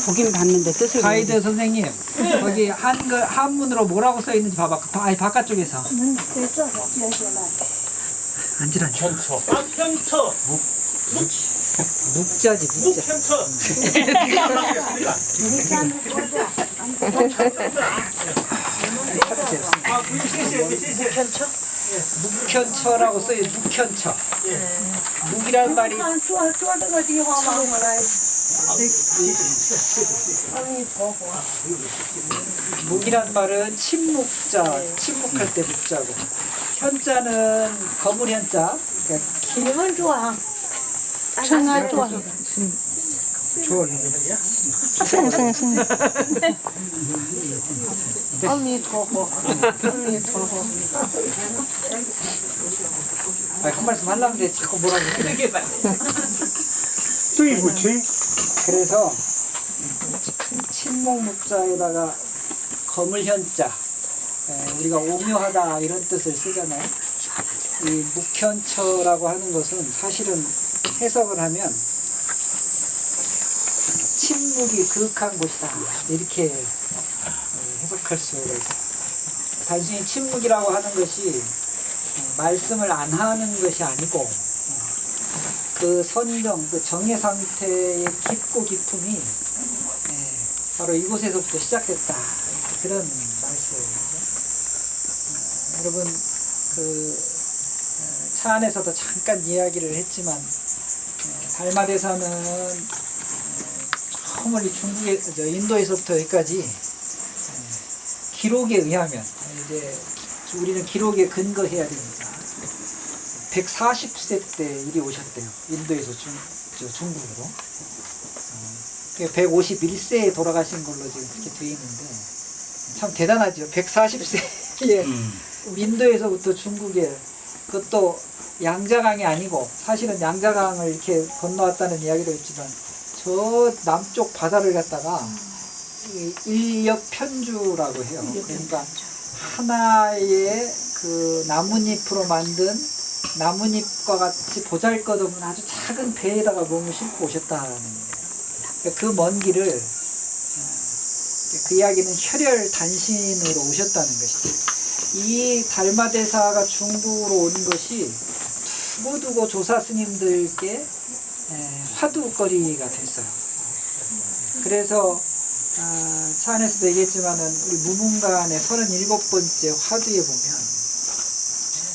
보긴 봤는데 뜻을 가이드 선생님, 거기 한문으로 뭐라고 써 있는지 봐봐. 아니 바깥쪽에서. 앉으라. 편처. 아, 편처. 묵자지 묵자. 편처. 묵현처라고 써요. 묵현처. 묵이란 말이 묵이란 말은 침묵자, 침묵할 때 묵자고. 현자는 거물 현자. 그러니까 你们做啊？ 청아 좋아. 좋은 生。阿弥陀佛，阿弥陀佛。 한 말씀 하려는데 자꾸 뭐라고 해. 뚜이 부치. 그래서 침묵묵자에다가 거물현자, 우리가 오묘하다 이런 뜻을 쓰잖아요. 이 묵현처라고 하는 것은 사실은 해석을 하면 침묵이 그윽한 곳이다 이렇게 해석할 수 있어요. 단순히 침묵이라고 하는 것이 말씀을 안 하는 것이 아니고 그 선정, 그 정의 상태의 깊고 깊음이 바로 이곳에서부터 시작됐다. 그런 말씀이죠. 여러분 그 차 안에서도 잠깐 이야기를 했지만 달마대사는 저 멀리 중국에 인도에서부터 여기까지 기록에 의하면 이제 우리는 기록에 근거해야 되니까 140세 때 이리 오셨대요. 인도에서 중국으로. 151세에 돌아가신 걸로 지금 그렇게 되어 있는데 참 대단하죠. 140세에 인도에서부터 중국에, 그것도 양자강이 아니고 사실은 양자강을 이렇게 건너왔다는 이야기도 있지만 저 남쪽 바다를 갖다가 일엽편주라고 해요. 그러니까 하나의 그 나뭇잎으로 만든 나뭇잎과 같이 보잘것없는 아주 작은 배에다가 몸을 싣고 오셨다는 얘기예요. 그 먼 길을 그 이야기는 혈혈 단신으로 오셨다는 것이죠. 이 달마대사가 중국으로 온 것이 두고두고 조사 스님들께 화두거리가 됐어요. 그래서 차 안에서도 얘기했지만은 우리 무문관의 37번째 화두에 보면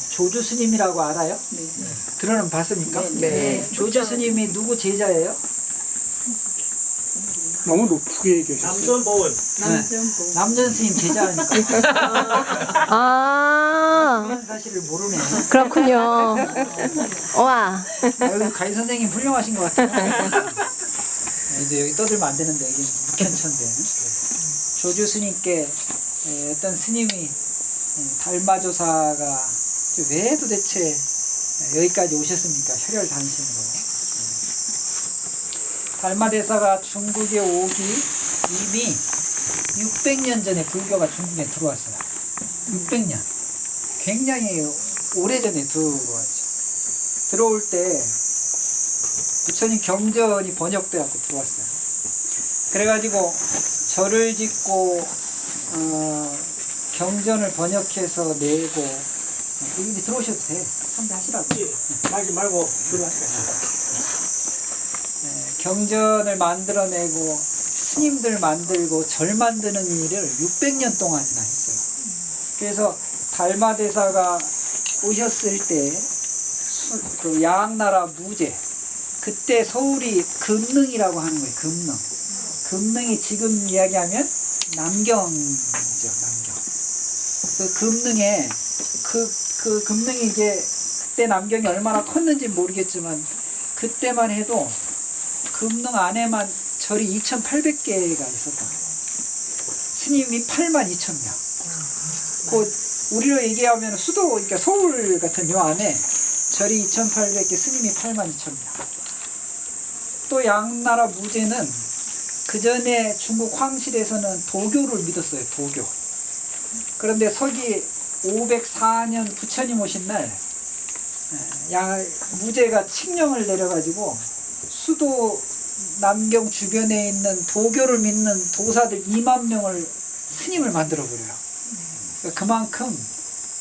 조주 스님이라고 알아요? 네. 들어는 봤습니까? 네. 조주 스님이 누구 제자예요? 너무 높게 얘기하셨어요. 남전보원. 남전 스님 제자니까 아, 그런 사실을 모르네. 그렇군요. 와. 여기 가이 선생님 훌륭하신 것 같아요. 이제 여기 떠들면 안 되는데 이게 묵현천데 조주 스님께 어떤 스님이 달마조사가 왜 도대체 여기까지 오셨습니까? 혈혈 단신으로. 달마대사가 중국에 오기 이미 600년 전에 불교가 중국에 들어왔어요. 600년. 굉장히 오래전에 들어왔죠. 들어올 때 부처님 경전이 번역돼갖고 들어왔어요. 그래가지고 절을 짓고 경전을 번역해서 내고 이제 들어오셔도 돼. 참배하시라고. 말지 말고 들어왔어요. 경전을 만들어내고 스님들 만들고 절 만드는 일을 600년 동안이나 했어요. 그래서 달마대사가 오셨을 때 그 야학나라 무제, 그때 서울이 금능이라고 하는 거예요. 금능. 금능이 지금 이야기하면 남경이죠. 남경. 그 금능에 그 금능이 이제 그때 남경이 얼마나 컸는지 모르겠지만 그때만 해도 금능 안에만 절이 2,800개가 있었다. 스님이 82,000명. 그 우리로 얘기하면 수도, 그러니까 서울 같은 요 안에 절이 2,800개, 스님이 82,000명. 또 양나라 무제는 그 전에 중국 황실에서는 도교를 믿었어요. 도교. 그런데 서기 504년 부처님 오신 날 무제가 칙령을 내려가지고 수도 남경 주변에 있는 도교를 믿는 도사들 2만 명을 스님을 만들어 버려요. 그러니까 그만큼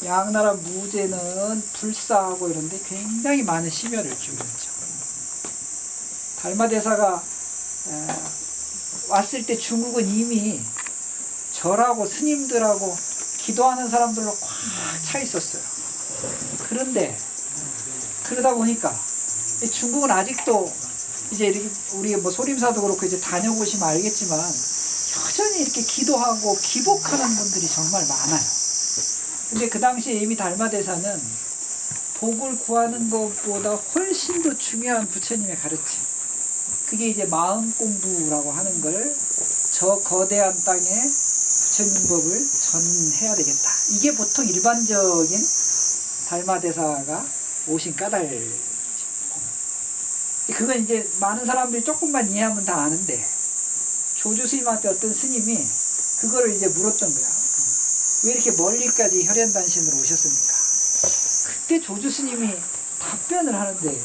양나라 무제는 불사하고 이런데 굉장히 많은 심혈을 기울였죠. 달마대사가 왔을 때 중국은 이미 절하고 스님들하고 기도하는 사람들로 꽉 차 있었어요. 그런데 그러다 보니까 중국은 아직도 이제 이렇게 우리 뭐 소림사도 그렇고 이제 다녀보시면 알겠지만 여전히 이렇게 기도하고 기복하는 분들이 정말 많아요. 근데 그 당시에 이미 달마대사는 복을 구하는 것보다 훨씬 더 중요한 부처님의 가르침, 그게 이제 마음 공부라고 하는 걸 저 거대한 땅에 부처님 법을 전해야 되겠다. 이게 보통 일반적인 달마대사가 오신 까닭. 그건 이제 많은 사람들이 조금만 이해하면 다 아는데, 조주 스님한테 어떤 스님이 그거를 이제 물었던 거야. 왜 이렇게 멀리까지 혈연단신으로 오셨습니까? 그때 조주 스님이 답변을 하는데,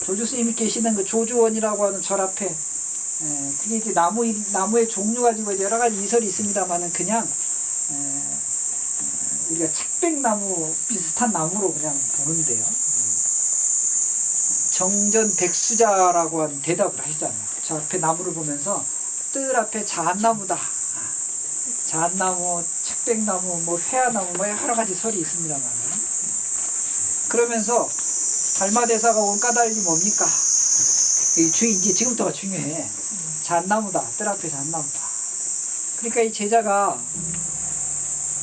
조주 스님이 계시는 그 조주원이라고 하는 절 앞에, 그게 이제 나무의 종류 가지고 이제 여러 가지 이설이 있습니다만은 그냥 우리가 책백나무 비슷한 나무로 그냥 보는데요. 정전 백수자라고 하는 대답을 하시잖아요. 저 앞에 나무를 보면서 뜰 앞에 자한나무다. 자한나무, 책백나무, 뭐 회화나무, 뭐 여러 가지 설이 있습니다만. 그러면서 달마대사가 온 까닭이 뭡니까? 이제 지금부터가 중요해. 자한나무다. 뜰 앞에 자한나무다. 그러니까 이 제자가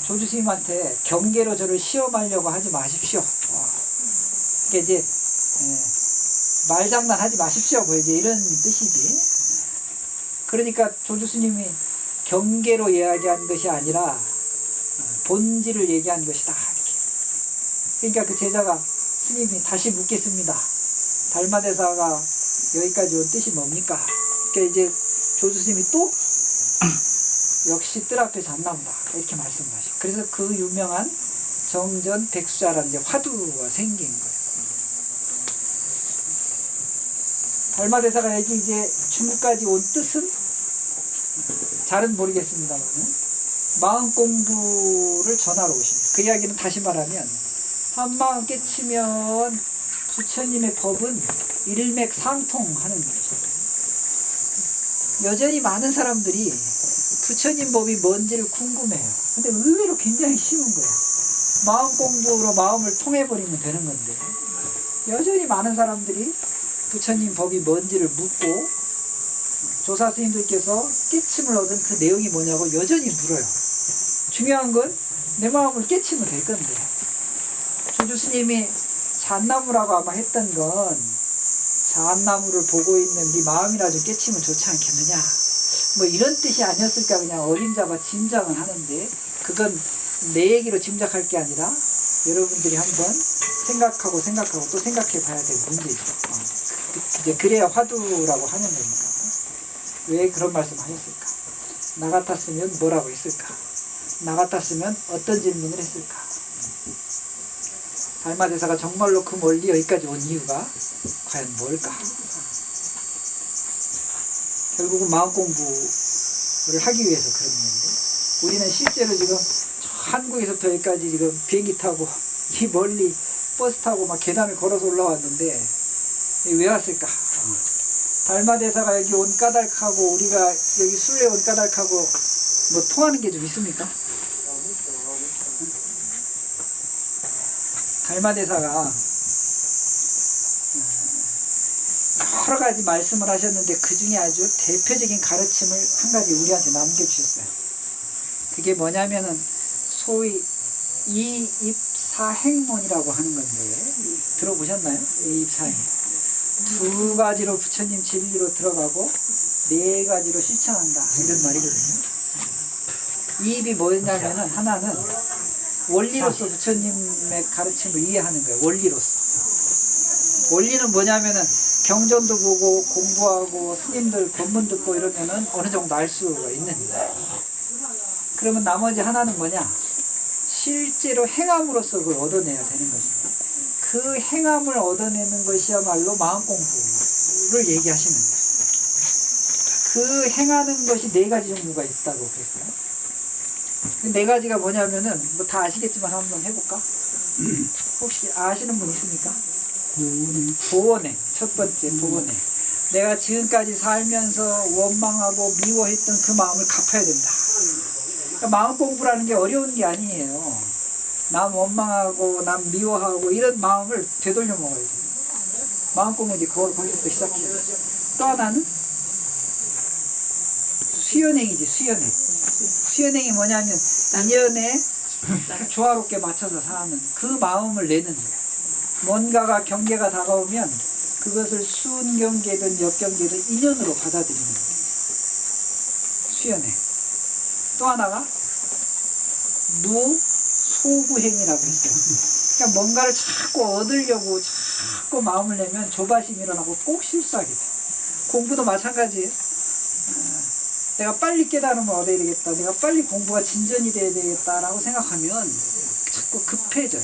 조주 스님한테 경계로 저를 시험하려고 하지 마십시오. 그러니까 이제 말장난 하지 마십시오. 뭐 이제 이런 뜻이지. 그러니까 조주 스님이 경계로 이야기한 것이 아니라 본질을 얘기한 것이다. 이렇게. 그러니까 그 제자가 스님이 다시 묻겠습니다. 달마대사가 여기까지 온 뜻이 뭡니까? 그러니까 이제 조주 스님이 또 역시 뜰 앞에 잣나무다. 이렇게 말씀하시고. 그래서 그 유명한 정전 백수자라는 이제 화두가 생긴 거예요. 달마대사가 여기 이제 중국까지 온 뜻은 잘은 모르겠습니다만은 마음 공부를 전하러 오십니다. 그 이야기는 다시 말하면 한마음 깨치면 부처님의 법은 일맥상통하는 것이죠. 여전히 많은 사람들이 부처님 법이 뭔지를 궁금해요. 근데 의외로 굉장히 쉬운 거예요. 마음 공부로 마음을 통해버리면 되는 건데 여전히 많은 사람들이 부처님 법이 뭔지를 묻고 조사 스님들께서 깨침을 얻은 그 내용이 뭐냐고 여전히 물어요. 중요한 건 내 마음을 깨치면 될 건데, 조주 스님이 잣나무라고 아마 했던 건 잣나무를 보고 있는 네 마음이라 좀 깨치면 좋지 않겠느냐, 뭐 이런 뜻이 아니었을까 그냥 어림잡아 짐작은 하는데, 그건 내 얘기로 짐작할 게 아니라 여러분들이 한번 생각하고 또 생각해 봐야 될 문제죠. 이제 그래야 화두라고 하는 거니까. 왜 그런 말씀 하셨을까? 나 같았으면 뭐라고 했을까? 나 같았으면 어떤 질문을 했을까? 달마대사가 정말로 그 멀리 여기까지 온 이유가 과연 뭘까? 결국은 마음 공부를 하기 위해서 그런 건데, 우리는 실제로 지금 한국에서부터 여기까지 지금 비행기 타고 이 멀리 버스 타고 막 계단을 걸어서 올라왔는데 왜 왔을까? 달마대사가 여기 온 까닭하고 우리가 여기 순례 온 까닭하고 뭐 통하는 게 좀 있습니까? 달마대사가 여러 가지 말씀을 하셨는데 그 중에 아주 대표적인 가르침을 한 가지 우리한테 남겨주셨어요. 그게 뭐냐면은 소위 이입사행론이라고 하는 건데, 들어보셨나요? 이입사행. 두 가지로 부처님 진리로 들어가고 네 가지로 실천한다, 이런 말이거든요. 이입이 뭐였냐면은, 하나는 원리로서 부처님의 가르침을 이해하는 거예요. 원리로서. 원리는 뭐냐면은 경전도 보고 공부하고 스님들 법문 듣고 이러면은 어느 정도 알 수가 있는데, 그러면 나머지 하나는 뭐냐? 실제로 행함으로써 그걸 얻어내야 되는 것입니다. 그 행함을 얻어내는 것이야말로 마음 공부를 얘기하시는 거예요. 그 행하는 것이 네 가지 종류가 있다고 그랬어요. 그 네 가지가 뭐냐면은 뭐 다 아시겠지만 한번 해볼까? 혹시 아시는 분 있습니까? 보원행. 첫 번째 보원행. 내가 지금까지 살면서 원망하고 미워했던 그 마음을 갚아야 된다. 그러니까 마음 공부라는 게 어려운 게 아니에요. 남 원망하고 남 미워하고 이런 마음을 되돌려 먹어야 돼요. 마음 공부 이제 그걸 거기서부터 시작해요. 또 하나는 수연행이지, 수연행. 수연행이 뭐냐면 인연에 조화롭게 맞춰서 사는 그 마음을 내는 거예요. 뭔가가 경계가 다가오면 그것을 순경계든 역경계든 인연으로 받아들이는 거예요. 수연행. 또 하나가 무소구행이라고 했어요. 그러니까 뭔가를 자꾸 얻으려고 자꾸 마음을 내면 조바심이 일어나고 꼭 실수하게 돼. 공부도 마찬가지예요. 내가 빨리 깨달으면 얻어야 되겠다. 내가 빨리 공부가 진전이 돼야 되겠다라고 생각하면 자꾸 급해져요.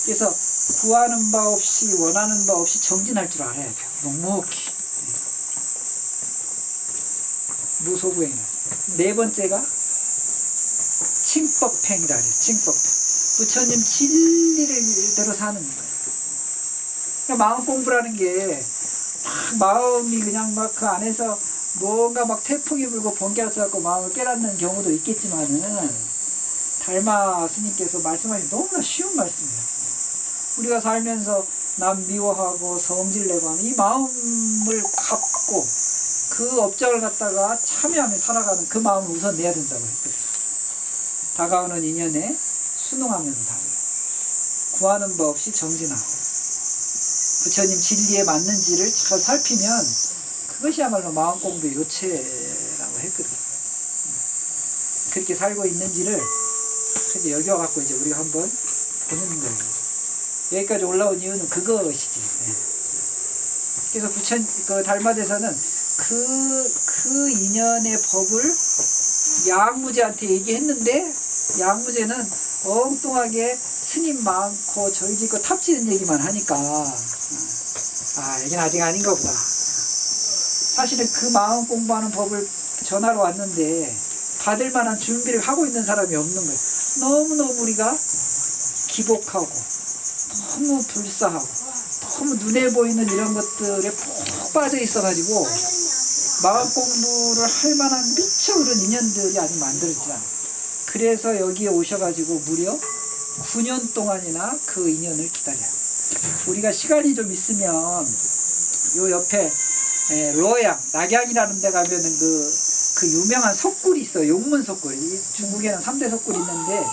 그래서 구하는 바 없이 원하는 바 없이 정진할 줄 알아야 돼요. 묵묵히. 무소구행이라. 네 번째가 칭법행이라 그래요. 칭법행. 부처님 진리를 사는 거예요. 그러니까 마음 공부라는 게 막 마음이 그냥 막 그 안에서 뭔가 막 태풍이 불고 번개가 쏘고 마음을 깨닫는 경우도 있겠지만은 달마 스님께서 말씀하신 너무나 쉬운 말씀이에요. 우리가 살면서 남 미워하고 성질내고 하는 이 마음을 갖고 그 업장을 갖다가 참여하며 살아가는 그 마음을 우선 내야 된다고 했거든요. 다가오는 인연에 순응하면서 살아요. 구하는 법 없이 정진하고 부처님 진리에 맞는지를 잘 살피면 그것이야말로 마음 공부의 요체라고 했거든요. 그렇게 살고 있는지를 이제 여겨갖고 이제 우리가 한번 보는 거예요. 여기까지 올라온 이유는 그것이지. 그래서 그 달마대사는 그 인연의 법을 양무제한테 얘기했는데 양무제는 엉뚱하게 스님 많고 절 짓고 탑지는 얘기만 하니까 이건 아직 아닌가 보다. 사실은 그 마음 공부하는 법을 전하러 왔는데 받을 만한 준비를 하고 있는 사람이 없는 거예요. 너무너무 우리가 기복하고 너무 불사하고 너무 눈에 보이는 이런 것들에 푹 빠져 있어가지고 마음 공부를 할 만한 미처 그런 인연들이 아직 만들어지지 않아요. 그래서 여기에 오셔가지고 무려 9년 동안이나 그 인연을 기다려요. 우리가 시간이 좀 있으면 요 옆에 로양, 낙양이라는 데 가면은 그 유명한 석굴이 있어요. 용문 석굴. 중국에는 3대 석굴이 있는데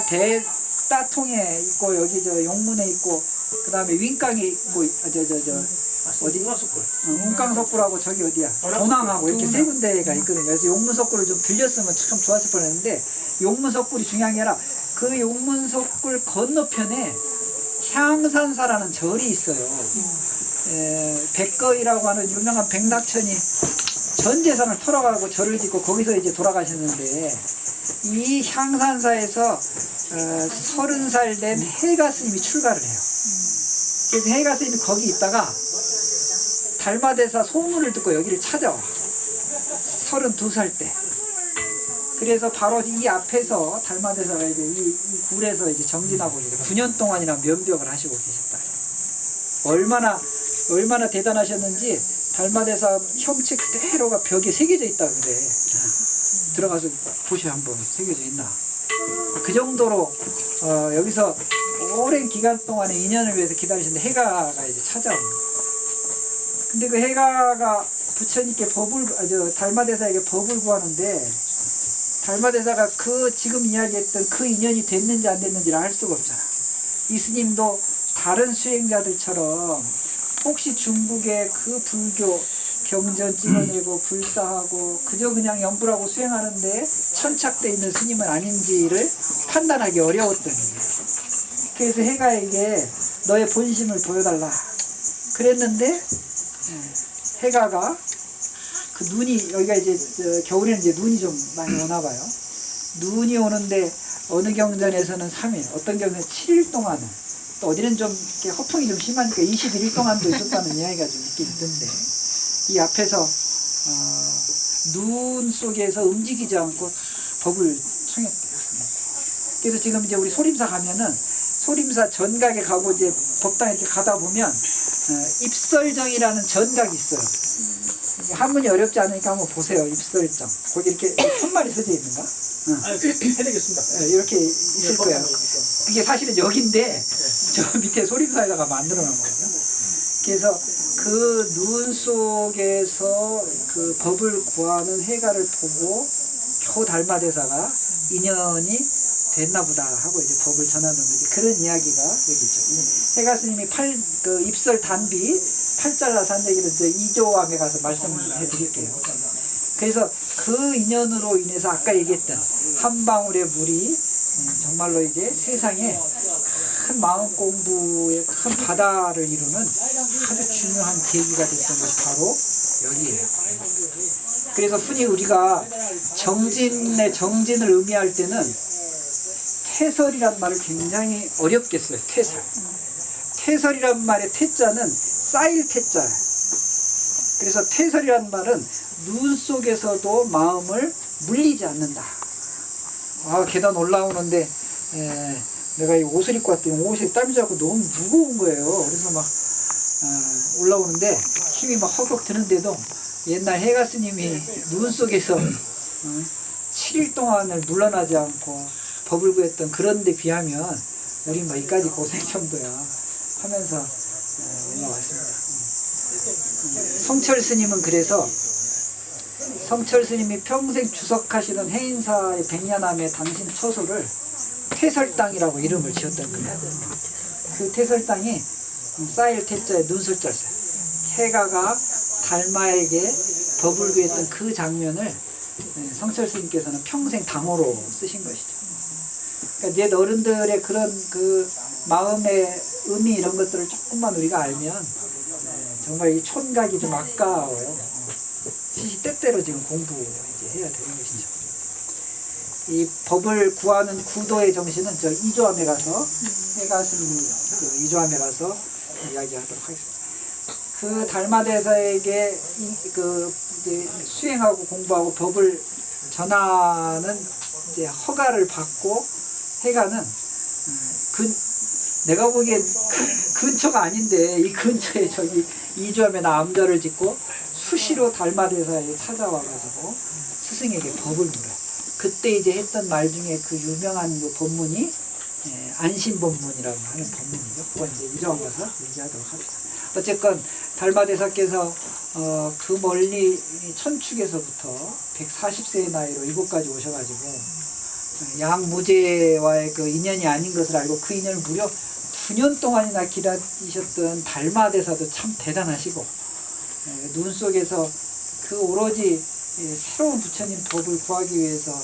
대따통에 있고 여기 저 용문에 있고 그 다음에 윈강에 있고 어디? 운강석굴하고 저기 어디야? 도낭하고 이렇게 세 군데가 있거든요. 그래서 용문석굴을 좀 들렸으면 참 좋았을 뻔했는데 용문석굴이 중요한 게 아니라 그 용문석굴 건너편에 향산사라는 절이 있어요. 백거이라고 하는 유명한 백낙천이 전 재산을 털어가고 절을 짓고 거기서 이제 돌아가셨는데 이 향산사에서 30살 된 해가 스님이 출가를 해요. 그래서 해가 스님이 거기 있다가 달마대사 소문을 듣고 여기를 찾아와. 32살 때. 그래서 바로 이 앞에서 달마대사가 이제 이 굴에서 이제 정진하고 이제 9년 동안이나 면벽을 하시고 계셨다. 얼마나 대단하셨는지 달마대사 형체 그대로가 벽에 새겨져 있다 그래. 들어가서 보셔 한번 새겨져 있나. 그 정도로 여기서 오랜 기간 동안에 인연을 위해서 기다리셨는데 해가가 이제 찾아온 거예요. 근데 그 해가가 부처님께 달마대사에게 법을 구하는데 달마대사가 지금 이야기했던 그 인연이 됐는지 안 됐는지를 알 수가 없잖아. 이 스님도 다른 수행자들처럼 혹시 중국의 그 불교 경전 찍어내고 불사하고 그저 그냥 연불하고 수행하는데 천착돼 있는 스님은 아닌지를 판단하기 어려웠던 거예요. 그래서 해가에게 너의 본심을 보여달라 그랬는데 해가가 그 눈이 여기가 이제 겨울에는 이제 눈이 좀 많이 오나 봐요. 눈이 오는데 어느 경전에서는 3일, 어떤 경전에는 7일 동안은 또 어디는 좀 이렇게 허풍이 좀 심하니까 21일 동안도 있었다는 이야기가 좀 있긴 있던데 이 앞에서 눈 속에서 움직이지 않고 법을 청했대요. 그래서 지금 이제 우리 소림사 가면은 소림사 전각에 가고 이제 법당에 이렇게 가다 보면 입설정이라는 전각이 있어요. 한문이 어렵지 않으니까 한번 보세요. 입설정. 거기 이렇게 손말이 써져 있는가? 아, 해드리겠습니다. 이렇게 있을 거예요. 그게 사실은 여기인데 저 밑에 소림사에다가 만들어 놓은 거거든요. 그래서 그 눈 속에서 그 법을 구하는 해가를 보고 겨우 달마대사가 인연이 됐나 보다 하고 이제 법을 전하는 이제 그런 이야기가 여기 있죠. 해가 스님이 그 입설 단비 팔 잘라서 한 얘기를 이제 2조암에 가서 말씀해 드릴게요. 그래서 그 인연으로 인해서 아까 얘기했던 한 방울의 물이 정말로 이제 세상에 큰 마음 공부의 큰 바다를 이루는 아주 중요한 계기가 됐던 것이 바로 여기예요. 그래서 흔히 우리가 정진의 정진을 의미할 때는 태설이란 말을 굉장히 어렵게 써요. 태설. 태설이란 말의 태자는 쌓일 태자예요. 그래서 태설이란 말은 눈 속에서도 마음을 물리지 않는다. 계단 올라오는데 내가 이 옷을 입고 왔더니 옷에 땀이 자꾸 너무 무거운 거예요. 그래서 막 올라오는데 힘이 막 헉헉 드는데도 옛날 해가 스님이 눈 속에서 7일 동안을 물러나지 않고 법을 구했던 그런 데 비하면 우리 뭐 이까지 고생 정도야 하면서 올라왔습니다. 성철 스님은 그래서 성철 스님이 평생 주석하시던 해인사의 백년암의 당신 처소를 태설당이라고 이름을 지었던 거예요. 그 태설당이 쌓일 태자에 눈설자를 써요. 해가가 달마에게 법을 구했던 그 장면을 성철 스님께서는 평생 당호로 쓰신 것이죠. 그러니까 옛 어른들의 그런 그 마음의 의미 이런 것들을 조금만 우리가 알면 정말 이 촌각이 좀 아까워요. 시시때때로 지금 공부 이제 해야 되는 것이죠. 이 법을 구하는 구도의 정신은 저 이조암에 가서 해가 스님이 그 이조암에 가서 이야기하도록 하겠습니다. 그 달마대사에게 그 이제 수행하고 공부하고 법을 전하는 이제 허가를 받고 해가는 내가 보기엔 근처가 아닌데 이 근처에 저기 이조암에나 암자를 짓고 수시로 달마대사에 찾아와가지고 스승에게 법을 물어요. 그때 이제 했던 말 중에 그 유명한 그 법문이 안심법문이라고 하는 법문이죠. 그건 이제 이조암 가서 얘기하도록 합시다. 어쨌건 달마대사께서 그 멀리 천축에서부터 140세의 나이로 이곳까지 오셔가지고 양무제와의 그 인연이 아닌 것을 알고 그 인연을 무려 9년 동안이나 기다리셨던 달마대사도 참 대단하시고 눈 속에서 그 오로지 새로운 부처님 법을 구하기 위해서